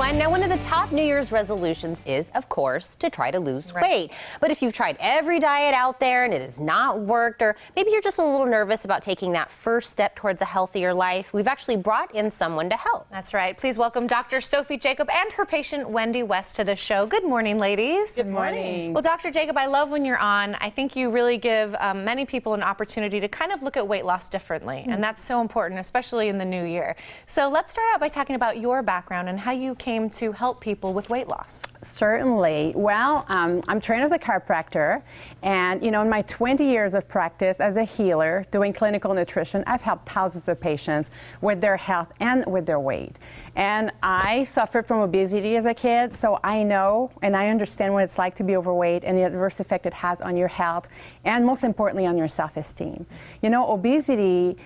everyone. Now, one of the top New Year's resolutions is, of course, to try to lose weight. But if you've tried every diet out there and it has not worked, or maybe you're just a little nervous about taking that first step towards a healthier life, we've actually brought in someone to help. That's right. Please welcome Dr. Sophie Jacob and her patient Wendy West to the show. Good morning, ladies. Good morning. Well, Dr. Jacob, I love when you're on. I think you really give many people an opportunity to kind of look at weight loss differently, and that's so important, especially in the new year. So let's start out by talking about your background and how you came to help people with weight loss. Certainly. Well, I'm trained as a chiropractor, and in my 20 years of practice as a healer doing clinical nutrition, I've helped thousands of patients with their health and with their weight. And I suffered from obesity as a kid, so I know and I understand what it's like to be overweight and the adverse effect it has on your health and, most importantly, on your self-esteem. Obesity,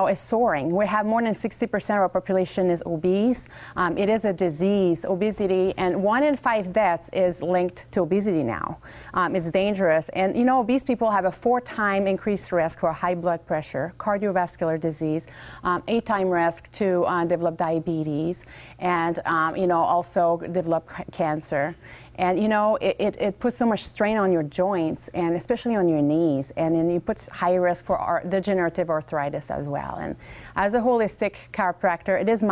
is soaring. We have more than 60% of our population is obese. It is a disease, obesity, and 1 in 5 deaths is linked to obesity now. It's dangerous. And, obese people have a 4-time increased risk for high blood pressure, cardiovascular disease, 8-time risk to develop diabetes, and, also develop cancer. And, it puts so much strain on your joints, and especially on your knees, and then it puts high risk for degenerative arthritis as well. And as a holistic chiropractor, it is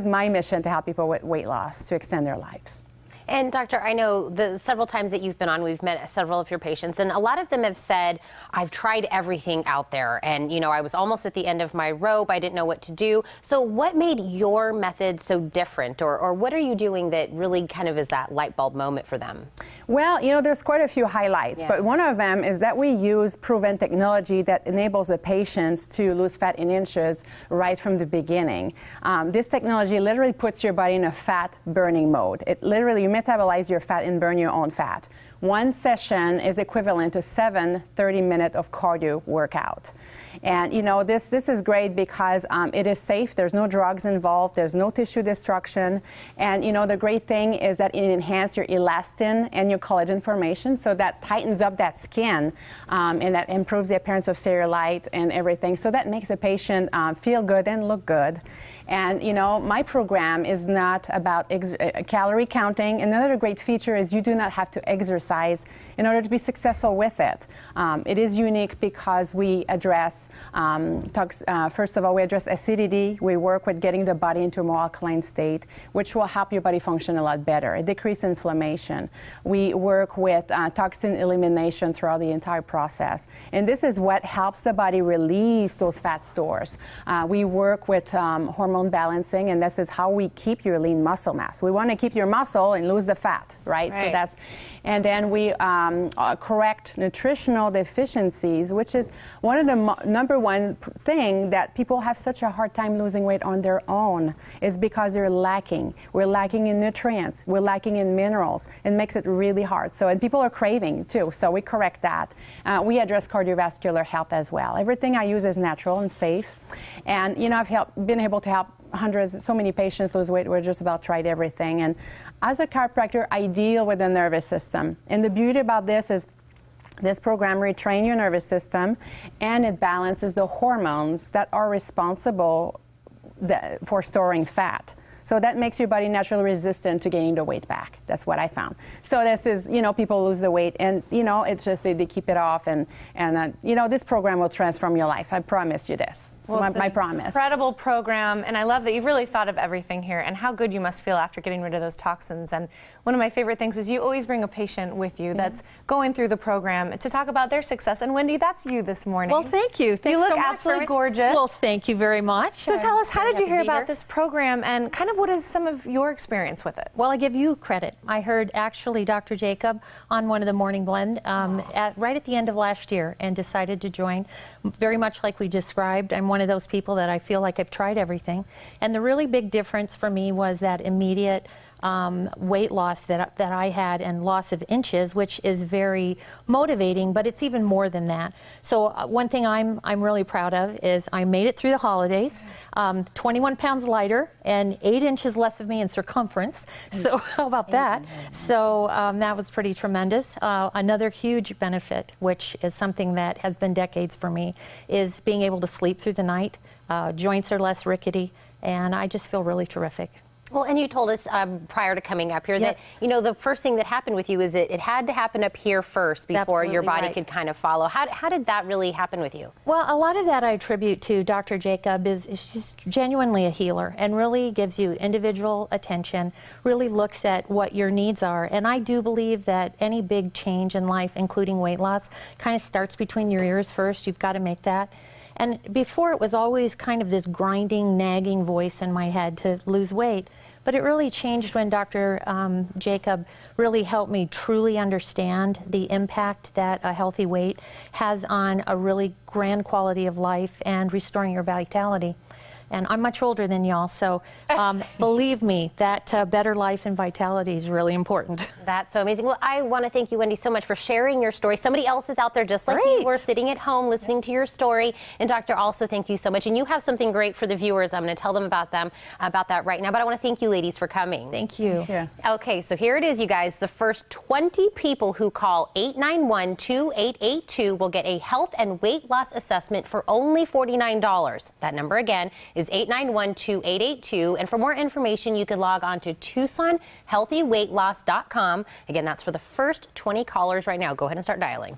my mission to help people with weight loss to extend their lives. And Doctor, I know the several times that you've been on, we've met several of your patients, and a lot of them have said, I've tried everything out there, and I was almost at the end of my rope, I didn't know what to do. So what made your method so different, or what are you doing that really kind of is that light bulb moment for them? Well, there's quite a few highlights, but one of them is that we use proven technology that enables the patients to lose fat in inches right from the beginning. This technology literally puts your body in a fat burning mode. It literally, you metabolize your fat and burn your own fat. One session is equivalent to 7 30-minute of cardio workout. And this is great because it is safe. There's no drugs involved. There's no tissue destruction. And the great thing is that it enhances your elastin and your collagen formation, so that tightens up that skin, and that improves the appearance of cellulite and everything. So that makes a patient feel good and look good. And my program is not about calorie counting. Another great feature is you do not have to exercise in order to be successful with it. It is unique because we address, first of all, we address acidity. We work with getting the body into a more alkaline state, which will help your body function a lot better. It decreases inflammation. We work with toxin elimination throughout the entire process. And this is what helps the body release those fat stores. We work with hormone balancing, and this is how we keep your lean muscle mass. We want to keep your muscle and lose the fat, right? So and then we correct nutritional deficiencies, which is one of the #1 thing that people have such a hard time losing weight on their own, is because they're lacking. We're lacking in nutrients, we're lacking in minerals. It makes it really hard. And people are craving too, so we correct that. We address cardiovascular health as well. Everything I use is natural and safe. And I've been able to help hundreds, so many patients lose weight. We're just about tried everything. And as a chiropractor, I deal with the nervous system. And the beauty about this is this program retrains your nervous system, and it balances the hormones that are responsible for storing fat. So that makes your body naturally resistant to gaining the weight back. That's what I found. So this is, people lose the weight, and, it's just they keep it off, and this program will transform your life. I promise you this. It's my promise. Incredible program, and I love that you've really thought of everything here and how good you must feel after getting rid of those toxins. And one of my favorite things is you always bring a patient with you that's going through the program to talk about their success. And Wendy, that's you this morning. Well, thank you. Thanks you look so much absolutely gorgeous. Well, thank you very much. So tell us, how did you hear about this program, and kind of what is some of your experience with it? Well, I give you credit. I heard actually Dr. Jacob on one of the Morning Blend right at the end of last year, and decided to join. Very much like we described, I'm one of those people that I feel like I've tried everything. And the really big difference for me was that immediate weight loss that I had, and loss of inches, which is very motivating, but it's even more than that. So one thing I'm really proud of is I made it through the holidays, 21 pounds lighter and 8 inches less of me in circumference. So how about that? So that was pretty tremendous. Another huge benefit, which is something that has been decades for me, is being able to sleep through the night. Joints are less rickety, and I just feel really terrific. Well, and you told us prior to coming up here that, you know, the first thing that happened with you is it had to happen up here first before your body could kind of follow. How did that really happen with you? Well, a lot of that I attribute to Dr. Jacob is just genuinely a healer and really gives you individual attention, really looks at what your needs are. And I do believe that any big change in life, including weight loss, kind of starts between your ears first. You've got to make that. And before it was always kind of this grinding, nagging voice in my head to lose weight. But it really changed when Dr. Jacob really helped me truly understand the impact that a healthy weight has on a really grand quality of life and restoring your vitality. And I'm much older than y'all, so believe me, that better life and vitality is really important. That's so amazing. Well, I want to thank you, Wendy, so much for sharing your story. Somebody else is out there just like you. We're sitting at home listening to your story. And Doctor, also thank you so much. And you have something great for the viewers. I'm going to tell them about that right now. But I want to thank you, ladies, for coming. Thank you. Okay, so here it is, you guys. The first 20 people who call 891-2882 will get a health and weight loss assessment for only $49. That number again is 891-2882. And for more information, you can log on to TucsonHealthyWeightLoss.com. Again, that's for the first 20 callers right now. Go ahead and start dialing.